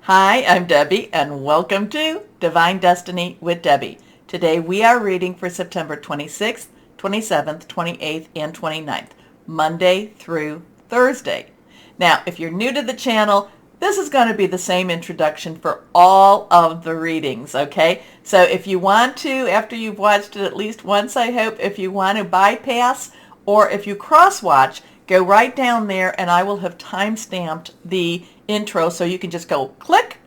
Hi, I'm Debbie, and welcome to Divine Destiny with Debbie. Today we are reading for September 26th, 27th, 28th, and 29th, Monday through Thursday. Now, if you're new to the channel, this is going to be the same introduction for all of the readings, okay? So if you want to, after you've watched it at least once, I hope, if you want to bypass or if you cross-watch, go right down there and I will have time-stamped the intro so you can just go click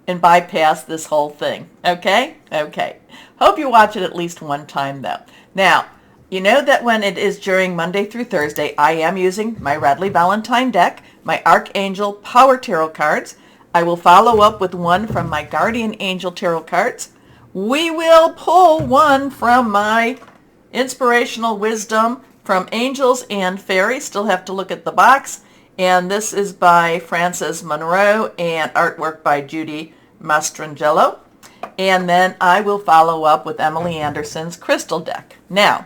and bypass this whole thing. Okay? Okay. Hope you watch it at least one time though. Now, you know that when it is during Monday through Thursday, I am using my Radley Valentine deck, my Archangel Power Tarot cards. I will follow up with one from my Guardian Angel Tarot cards. We will pull one from my Inspirational Wisdom from Angels and Fairies. Still have to look at the box. And this is by Frances Monroe and artwork by Judy Mastrangelo. And then I will follow up with Emily Anderson's crystal deck. Now,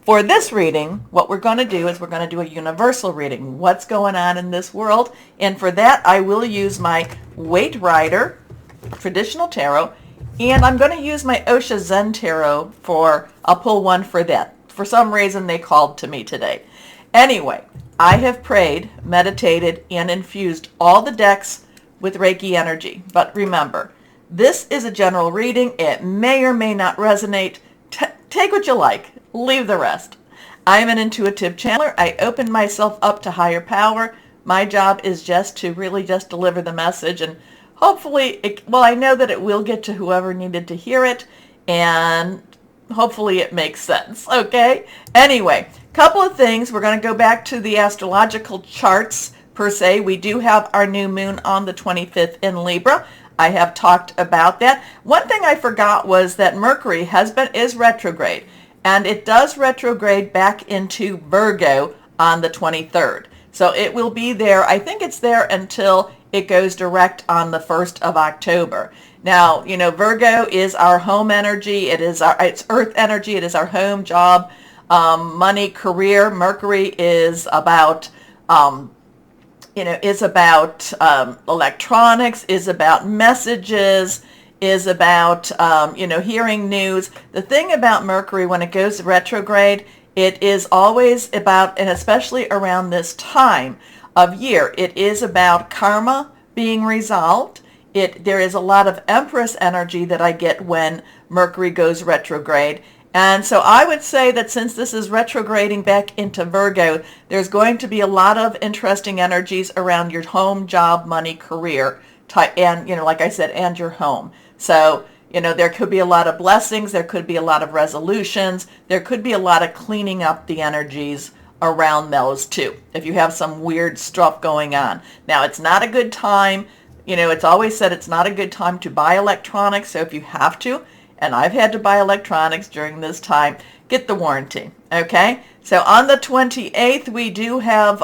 for this reading, what we're going to do is we're going to do a universal reading. What's going on in this world? And for that, I will use my Waite Rider Traditional Tarot. And I'm going to use my Osha Zen Tarot I'll pull one for that. For some reason, they called to me today. Anyway, I have prayed, meditated, and infused all the decks with Reiki energy. But remember, this is a general reading. It may or may not resonate. Take what you like. Leave the rest. I'm an intuitive channeler. I open myself up to higher power. My job is just to really just deliver the message. And hopefully, I know that it will get to whoever needed to hear it. And hopefully it makes sense. Okay? Anyway, couple of things. We're going to go back to the astrological charts per se. We do have our new moon on the 25th in Libra. I have talked about that. One thing I forgot was that Mercury is retrograde, and it does retrograde back into Virgo on the 23rd. So it will be there. I think it's there until it goes direct on the 1st of October. Now, you know, Virgo is our home energy. It's earth energy. It is our home, job, money, career. Mercury is about, electronics, is about messages, is about, hearing news. The thing about Mercury, when it goes retrograde, it is always about, and especially around this time of year, it is about karma being resolved. There is a lot of Empress energy that I get when Mercury goes retrograde. And so I would say that since this is retrograding back into Virgo, there's going to be a lot of interesting energies around your home, job, money, career, and, like I said, and your home. So, there could be a lot of blessings. There could be a lot of resolutions. There could be a lot of cleaning up the energies around those too, if you have some weird stuff going on. Now, it's not a good time. It's always said it's not a good time to buy electronics. So if you have to, and I've had to buy electronics during this time, get the warranty, okay? So on the 28th, we do have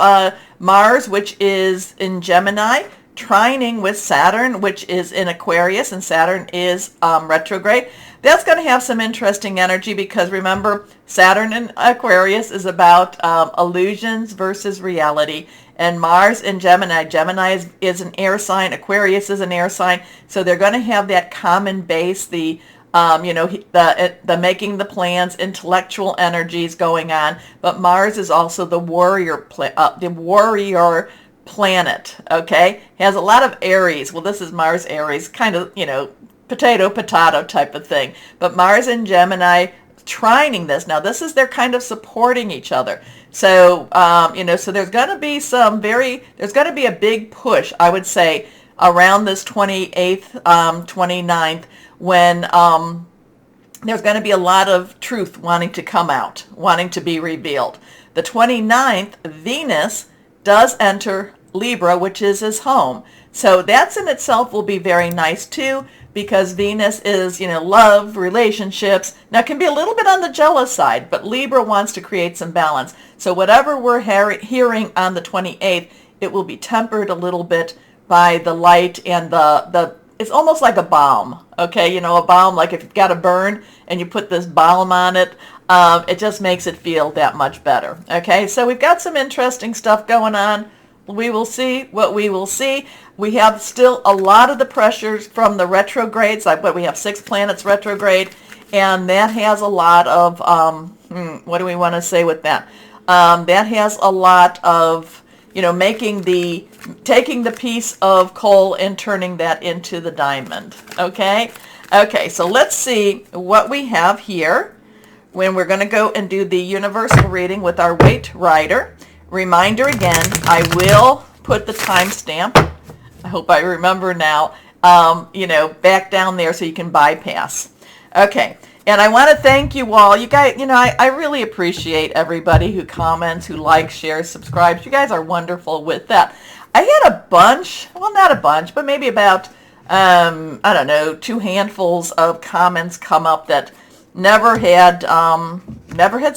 Mars, which is in Gemini, trining with Saturn, which is in Aquarius, and Saturn is retrograde. That's going to have some interesting energy because remember, Saturn in Aquarius is about illusions versus reality. And Mars in Gemini. Gemini is an air sign. Aquarius is an air sign. So they're going to have that common base, the making the plans, intellectual energies going on. But Mars is also the warrior planet, okay? Has a lot of Aries. Well, this is Mars Aries, kind of, potato type of thing. But Mars and Gemini trining this. Now, they're kind of supporting each other. So, so there's going to be there's going to be a big push, I would say, around this 28th, 29th, when there's going to be a lot of truth wanting to come out, wanting to be revealed. The 29th, Venus does enter Libra, which is his home. So that's in itself will be very nice too, because Venus is, love, relationships. Now, it can be a little bit on the jealous side, but Libra wants to create some balance. So whatever we're hearing on the 28th, it will be tempered a little bit by the light and it's almost like a balm, okay? A balm, like if you've got a burn and you put this balm on it, it just makes it feel that much better, okay? So we've got some interesting stuff going on. We will see what we will see. We have still a lot of the pressures from the retrogrades, like what we have 6 planets retrograde, and that has a lot of, what do we want to say with that? That has a lot of, taking the piece of coal and turning that into the diamond, okay? Okay, so let's see what we have here when we're going to go and do the universal reading with our Weight Rider. Reminder again, I will put the timestamp, I hope I remember now, back down there so you can bypass. Okay, and I want to thank you all. You guys, I really appreciate everybody who comments, who likes, shares, subscribes. You guys are wonderful with that. I had a bunch, well, not a bunch, but maybe about, I don't know, 2 handfuls of comments come up that never had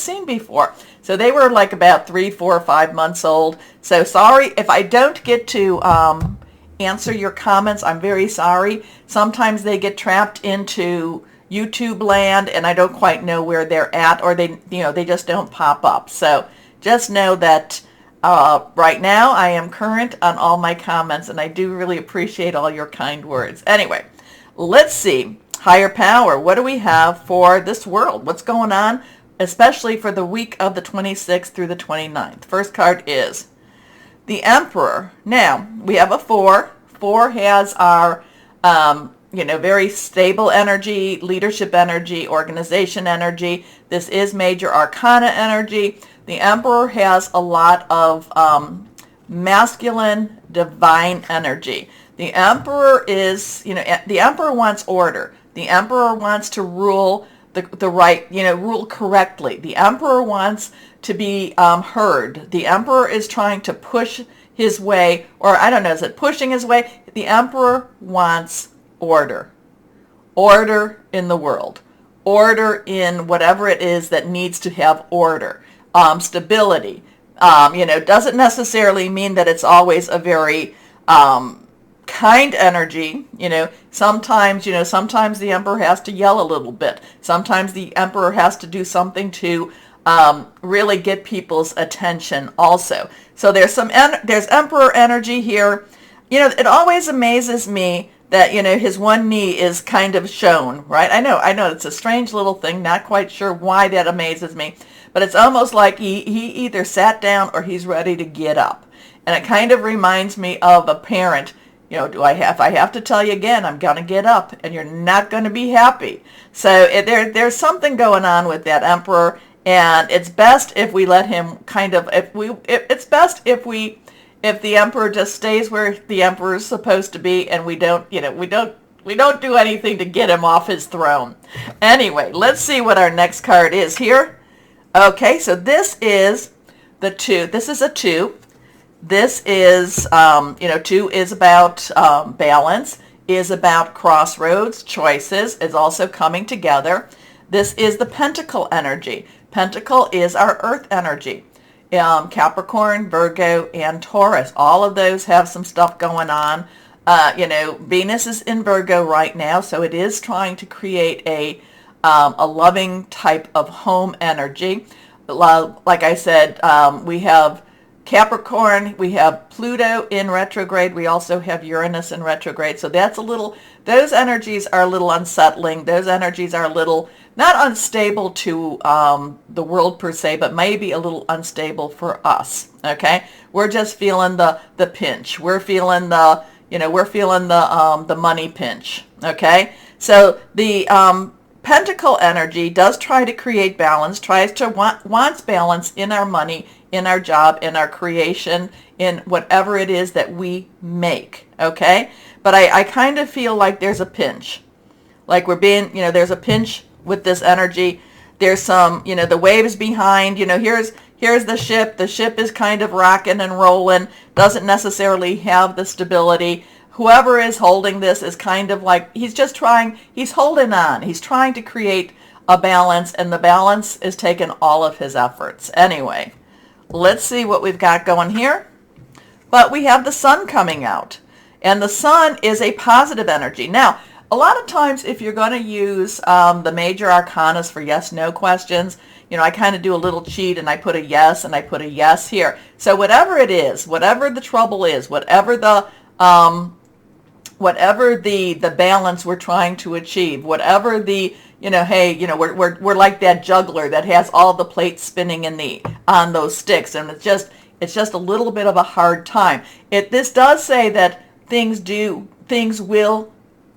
seen before. So they were like about 3, 4, 5 months old. So sorry if I don't get to answer your comments. I'm very sorry. Sometimes they get trapped into YouTube land and I don't quite know where they're at, or they just don't pop up. So just know that right now I am current on all my comments, and I do really appreciate all your kind words. Anyway, let's see. Higher power, what do we have for this world? What's going on, especially for the week of the 26th through the 29th? First card is the Emperor. Now, we have a 4. 4 has our, very stable energy, leadership energy, organization energy. This is major arcana energy. The Emperor has a lot of masculine, divine energy. The Emperor is, the Emperor wants order. The Emperor wants to rule the right, rule correctly. The Emperor wants to be heard. The Emperor is trying to push his way, or I don't know, is it pushing his way? The Emperor wants order. Order in the world. Order in whatever it is that needs to have order. Stability. Doesn't necessarily mean that it's always a very kind energy. Sometimes the Emperor has to yell a little bit. Sometimes the Emperor has to do something to really get people's attention also. So there's Emperor energy here. It always amazes me that his one knee is kind of shown, right? I know it's a strange little thing, not quite sure why that amazes me, but it's almost like he either sat down or he's ready to get up. And it kind of reminds me of a parent. If I have to tell you again, I'm going to get up, and you're not going to be happy. So there's something going on with that Emperor, and it's best if we let him it's best if the Emperor just stays where the Emperor is supposed to be, and we don't do anything to get him off his throne. Anyway, let's see what our next card is here. Okay, so this is the 2. This is a 2. This is, 2 is about balance, is about crossroads, choices, is also coming together. This is the Pentacle Energy. Pentacle is our earth energy. Capricorn, Virgo, and Taurus. All of those have some stuff going on. Venus is in Virgo right now, so it is trying to create a loving type of home energy. Like I said, we have Capricorn, we have Pluto in retrograde, we also have Uranus in retrograde, so those energies are a little unsettling. Those energies are a little, not unstable to the world per se, but maybe a little unstable for us, okay? We're just feeling the pinch. We're feeling the money pinch, okay? So the Pentacle energy does try to create balance, wants balance in our money, in our job, in our creation, in whatever it is that we make, okay? But I kind of feel like there's a pinch. Like there's a pinch with this energy. There's some, the waves behind, here's the ship. The ship is kind of rocking and rolling, doesn't necessarily have the stability. Whoever is holding this is kind of like, he's holding on. He's trying to create a balance, and the balance is taking all of his efforts. Anyway, let's see what we've got going here. But we have the Sun coming out, and the Sun is a positive energy. Now, a lot of times if you're going to use the major arcanas for yes-no questions, I kind of do a little cheat, and I put a yes, and I put a yes here. So whatever it is, whatever the trouble is, whatever the whatever the balance we're trying to achieve, whatever the, hey, we're like that juggler that has all the plates spinning on those sticks, and it's just a little bit of a hard time. This does say that things will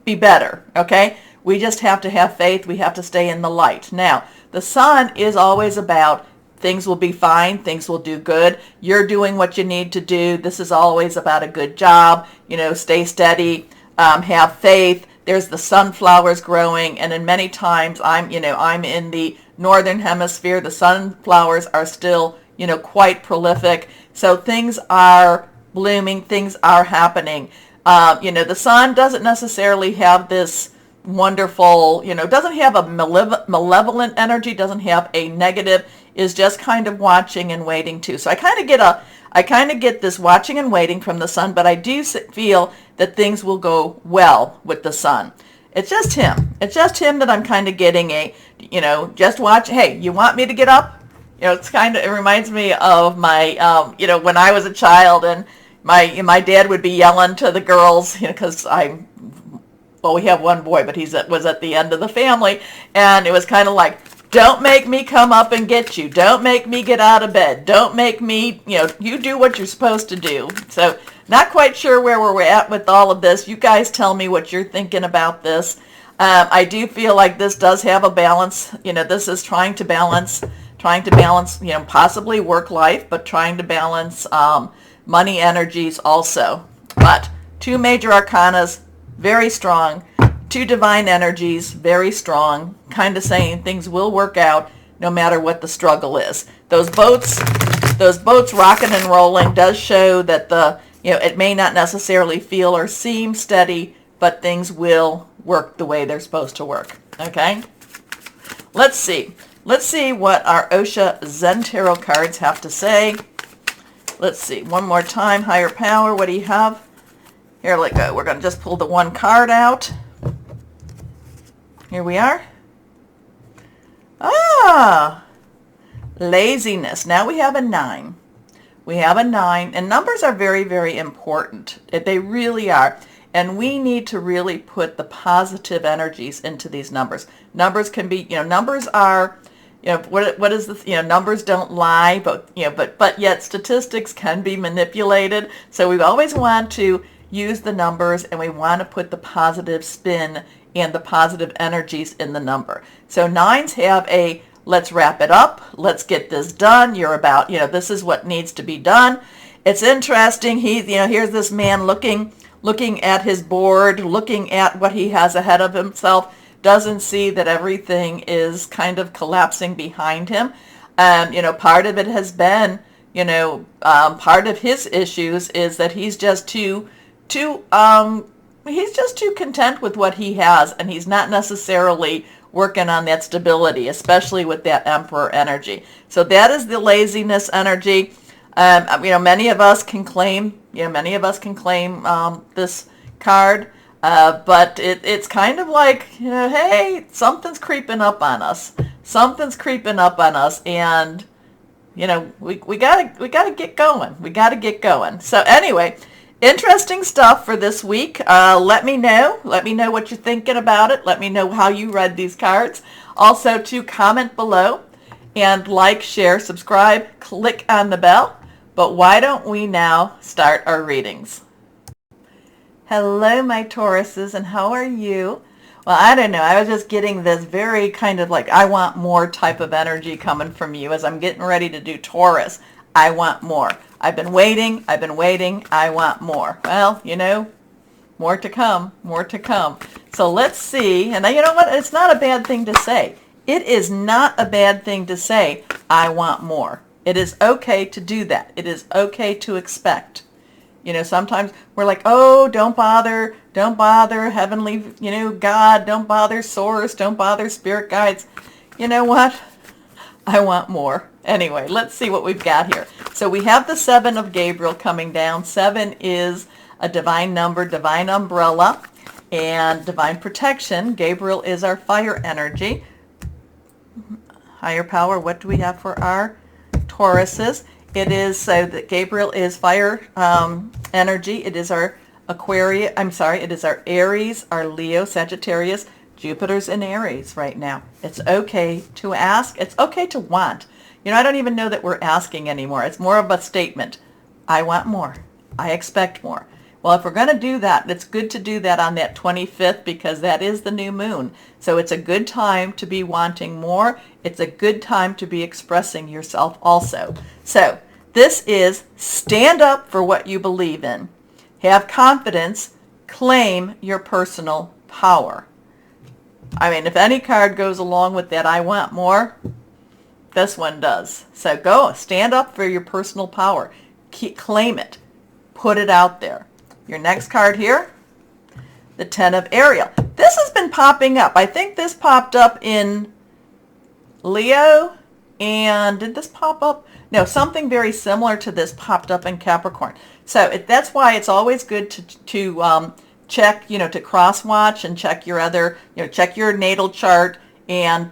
be better, okay? We just have to have faith. We have to stay in the light. Now, the sun is always about things will be fine, things will do good, you're doing what you need to do, this is always about a good job, stay steady, have faith. There's the sunflowers growing, and in many times I'm in the northern hemisphere, the sunflowers are still, quite prolific, so things are blooming, things are happening. The sun doesn't necessarily have this wonderful, doesn't have a malevolent energy, doesn't have a negative, is just kind of watching and waiting too. So I kind of get this watching and waiting from the sun, but I do feel that things will go well with the sun. It's just him. It's just him that I'm kind of getting just watch. Hey, you want me to get up? It reminds me of my, when I was a child, and my dad would be yelling to the girls, because we have one boy, but was at the end of the family, and it was kind of like, don't make me come up and get you. Don't make me get out of bed. Don't make me, you do what you're supposed to do. So not quite sure where we're at with all of this. You guys tell me what you're thinking about this. I do feel like this does have a balance. This is trying to balance, possibly work life, but trying to balance money energies also. But two major arcanas, very strong. Two divine energies, very strong, kind of saying things will work out no matter what the struggle is. Those boats rocking and rolling does show that it may not necessarily feel or seem steady, but things will work the way they're supposed to work. Okay? Let's see what our Osha Zen Tarot cards have to say. Let's see, one more time. Higher power, what do you have? Here we go. We're going to just pull the one card out. Here we are. Laziness. Now we have a 9. We have a 9, and numbers are very, very important. They really are. And we need to really put the positive energies into these numbers. Numbers can be, numbers are, what is the, numbers don't lie, but yet statistics can be manipulated. So we always want to use the numbers, and we want to put the positive spin and the positive energies in the number. So 9s have a, let's wrap it up, let's get this done, you're about, this is what needs to be done. It's interesting, here's this man looking at his board, looking at what he has ahead of himself, doesn't see that everything is kind of collapsing behind him. Part of it has been, part of his issues is that he's just too content with what he has, and he's not necessarily working on that stability, especially with that Emperor energy. So that is the laziness energy. Many of us can claim, this card, but it's kind of like, hey, something's creeping up on us. Something's creeping up on us, and we gotta get going. We gotta get going. So anyway. Interesting stuff for this week. Let me know what you're thinking about it. Let me know how you read these cards. Also, to comment below and like, share, subscribe, click on the bell. But why don't we now start our readings? Hello, my Tauruses, and how are you? Well, I don't know. I was just getting this very kind of like I want more type of energy coming from you as I'm getting ready to do Taurus. I want more. I've been waiting, I want more. Well, more to come, more to come. So let's see, and you know what, it's not a bad thing to say. It is not a bad thing to say, I want more. It is okay to do that. It is okay to expect. Sometimes we're like, oh, don't bother, heavenly, God, don't bother source, don't bother spirit guides. You know what? I want more. Anyway, let's see what we've got here. So we have the 7 of Gabriel coming down. 7 is a divine number, divine umbrella, and divine protection. Gabriel is our fire energy. Higher power, what do we have for our Tauruses? It is so that Gabriel is fire energy. It is our Aquarius, I'm sorry, it is our Aries, our Leo, Sagittarius. Jupiter's in Aries right now. It's okay to ask. It's okay to want. You know, I don't even know that we're asking anymore. It's more of a statement. I want more. I expect more. Well, if we're going to do that, it's good to do that on that 25th because that is the new moon. So it's a good time to be wanting more. It's a good time to be expressing yourself also. So this is stand up for what you believe in. Have confidence. Claim your personal power. I mean, if any card goes along with that, I want more, this one does. So go, stand up for your personal power. Claim it. Put it out there. Your next card here, the 10 of Ariel. This has been popping up. I think this popped up in Leo, and did this pop up? No, something very similar to this popped up in Capricorn. So that's why it's always good to check, to cross-watch and check your other, check your natal chart and,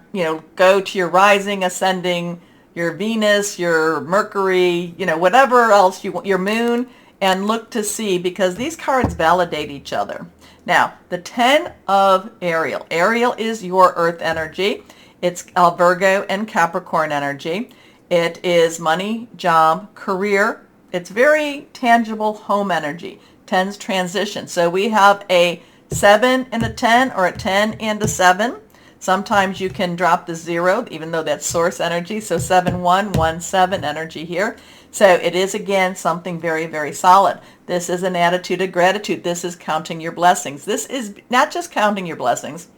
go to your rising, ascending, your Venus, your Mercury, whatever else you want, your moon, and look to see because these cards validate each other. Now, the 10 of Ariel. Ariel is your earth energy. It's Virgo and Capricorn energy. It is money, job, career. It's very tangible home energy. 10's transition. So we have a 7 and a 10 or a 10 and a 7. Sometimes you can drop the 0 even though that's source energy. So 7-1, 1-7 energy here. So it is again something very, very solid. This is an attitude of gratitude. This is counting your blessings. This is not just counting your blessings.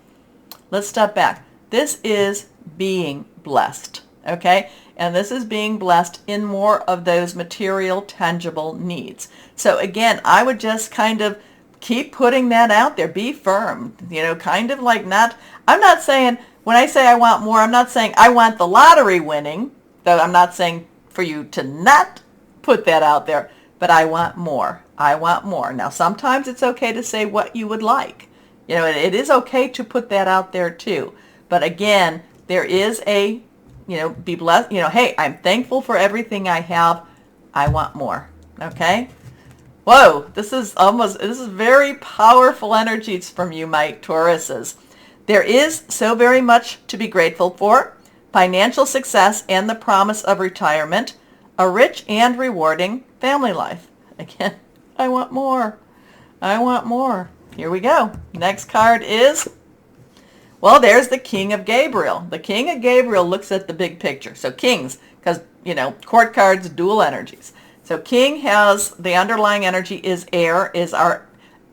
Let's step back. This is being blessed. Okay? And this is being blessed in more of those material, tangible needs. So again, I would just kind of keep putting that out there. Be firm. Kind of like I'm not saying, when I say I want more, I'm not saying I want the lottery winning, though I'm not saying for you to not put that out there, but I want more. I want more. Now, sometimes it's okay to say what you would like. It is okay to put that out there too. But again, there is a be blessed. Hey, I'm thankful for everything I have. I want more. Okay? Whoa, this is very powerful energies from you, my Tauruses. There is so very much to be grateful for. Financial success and the promise of retirement. A rich and rewarding family life. Again, I want more. I want more. Here we go. Next card is, well, there's the King of Gabriel. The King of Gabriel looks at the big picture. So kings, because, court cards, dual energies. So King has, the underlying energy is air, is our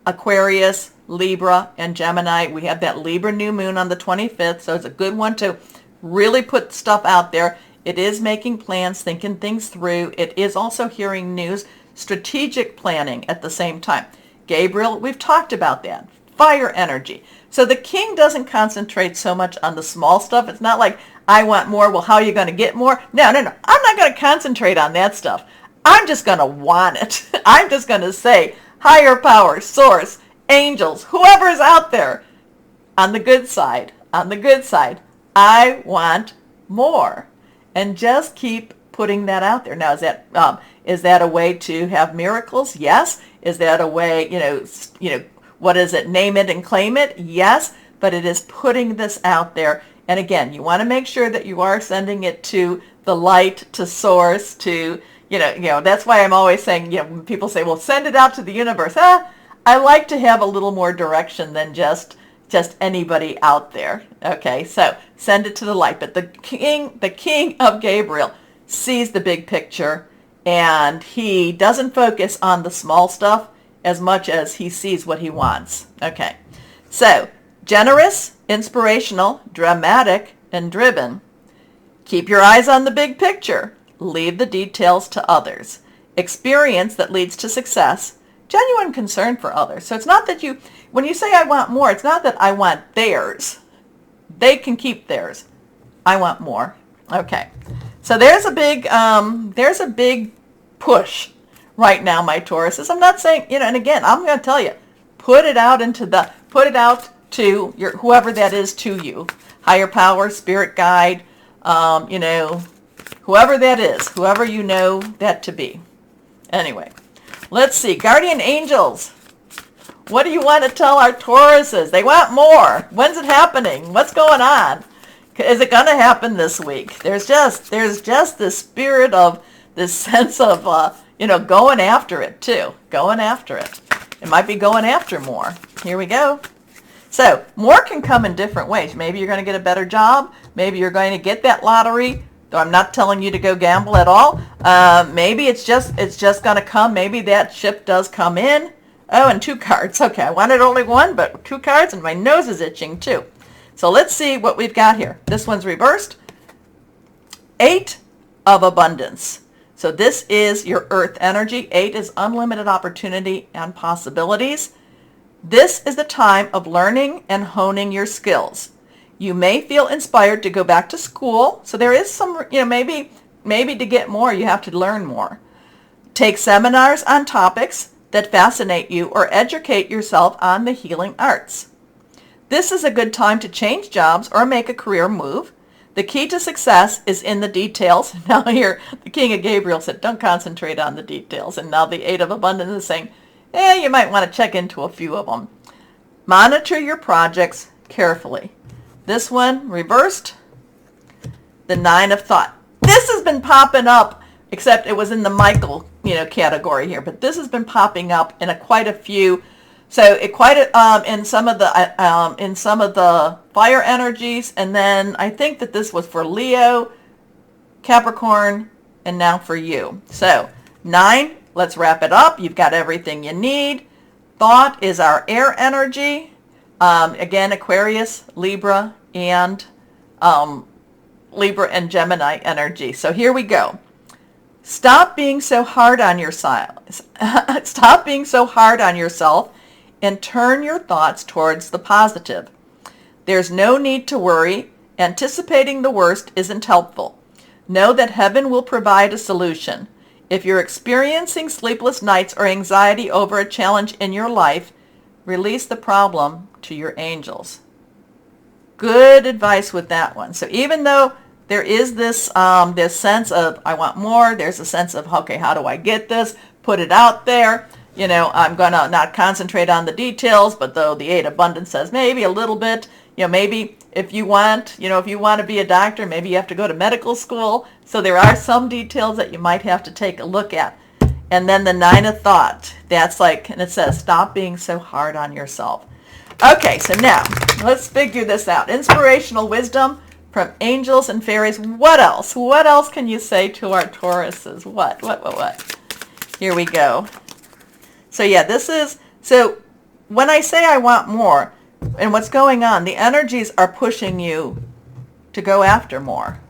Aquarius, Libra, and Gemini. We have that Libra new moon on the 25th, so it's a good one to really put stuff out there. It is making plans, thinking things through. It is also hearing news, strategic planning at the same time. Gabriel, we've talked about that. Fire energy. So the King doesn't concentrate so much on the small stuff. It's not like, I want more. Well, how are you going to get more? No. I'm not going to concentrate on that stuff. I'm just going to want it. I'm just going to say, higher power, source, angels, whoever is out there, on the good side, I want more. And just keep putting that out there. Now, is that a way to have miracles? Yes. Is that a way, what is it? Name it and claim it? Yes. But it is putting this out there. And again, you want to make sure that you are sending it to the light, to source, to, that's why I'm always saying, when people say, well, send it out to the universe. I like to have a little more direction than just anybody out there. Okay, so send it to the light. But the king of Gabriel sees the big picture, and he doesn't focus on the small stuff as much as he sees what he wants. Okay, so generous, inspirational, dramatic, and driven. Keep your eyes on the big picture. Leave the details to others. Experience that leads to success. Genuine concern for others. So it's not that when you say I want more, it's not that I want theirs. They can keep theirs. I want more. Okay. So there's a big push right now, my Tauruses. I'm not saying, and again, I'm going to tell you, put it out to your, whoever that is to you. Higher power, spirit guide, whoever that is, whoever you know that to be. Anyway, let's see. Guardian angels. What do you want to tell our Tauruses? They want more. When's it happening? What's going on? Is it going to happen this week? There's just this spirit of this sense of, going after it too. Going after it. It might be going after more. Here we go. So more can come in different ways. Maybe you're going to get a better job. Maybe you're going to get that lottery. Though I'm not telling you to go gamble at all. Maybe it's just going to come. Maybe that ship does come in. Oh, and 2 cards. Okay, I wanted only 1, but 2 cards, and my nose is itching too. So let's see what we've got here. This one's reversed. 8 of abundance. So this is your earth energy. 8 is unlimited opportunity and possibilities. This is the time of learning and honing your skills. You may feel inspired to go back to school. So there is some, maybe to get more, you have to learn more. Take seminars on topics that fascinate you or educate yourself on the healing arts. This is a good time to change jobs or make a career move. The key to success is in the details. Now here, the King of Gabriel said, don't concentrate on the details. And now the 8 of abundance is saying, you might want to check into a few of them. Monitor your projects carefully. This one reversed, the 9 of thought. This has been popping up, except it was in the Michael, category here. But this has been popping up in quite a few. So in some of the fire energies, and then I think that this was for Leo, Capricorn, and now for you. So 9, let's wrap it up. You've got everything you need. Thought is our air energy. Again, Aquarius, Libra, and Gemini energy. So here we go. Stop being so hard on yourself. Stop being so hard on yourself and turn your thoughts towards the positive. There's no need to worry. Anticipating the worst isn't helpful. Know that heaven will provide a solution. If you're experiencing sleepless nights or anxiety over a challenge in your life, release the problem to your angels. Good advice with that one. So even though there is this sense of I want more, there's a sense of, okay, how do I get this? Put it out there. I'm going to not concentrate on the details, but though the 8 abundance says maybe a little bit, maybe if you want to be a doctor, maybe you have to go to medical school. So there are some details that you might have to take a look at. And then the 9 of thought, and it says, stop being so hard on yourself. Okay, so now let's figure this out. Inspirational wisdom from angels and fairies. What else? What else can you say to our Tauruses? What? Here we go. So yeah, so when I say I want more, and what's going on, the energies are pushing you to go after more.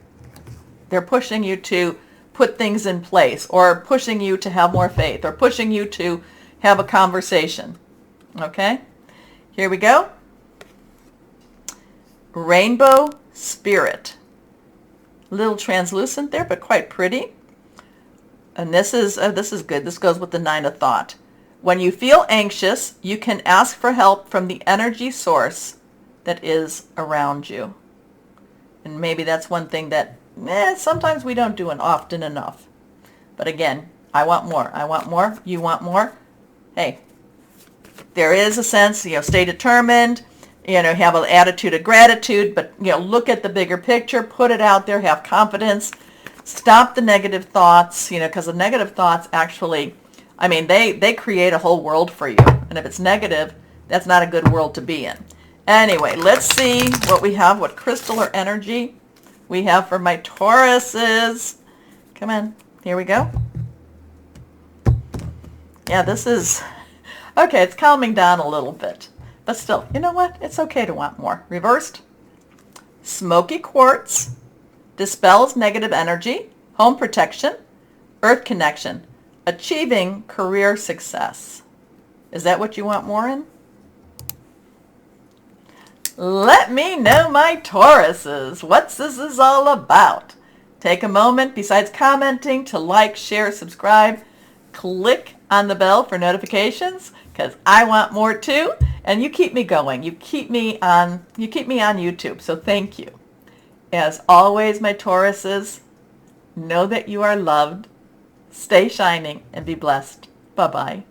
They're pushing you to put things in place, or pushing you to have more faith, or pushing you to have a conversation. Okay? Here we go. Rainbow Spirit. A little translucent there, but quite pretty. And this is good. This goes with the 9 of thought. When you feel anxious, you can ask for help from the energy source that is around you. And maybe that's one thing that sometimes we don't do often enough. But again, I want more. I want more. You want more. Hey, there is a sense, stay determined, have an attitude of gratitude, but, look at the bigger picture, put it out there, have confidence, stop the negative thoughts, because the negative thoughts actually, they create a whole world for you. And if it's negative, that's not a good world to be in. Anyway, let's see what we have, what crystal or energy we have for my Tauruses. Come on, here we go. Yeah, this is, okay, it's calming down a little bit. But still, you know what? It's okay to want more. Reversed. Smoky quartz dispels negative energy, home protection, earth connection, achieving career success. Is that what you want more in? Let me know, my Tauruses, what this is all about. Take a moment, besides commenting, to like, share, subscribe. Click on the bell for notifications, because I want more too. And you keep me going. You keep me on YouTube. So thank you. As always, my Tauruses, know that you are loved. Stay shining and be blessed. Bye-bye.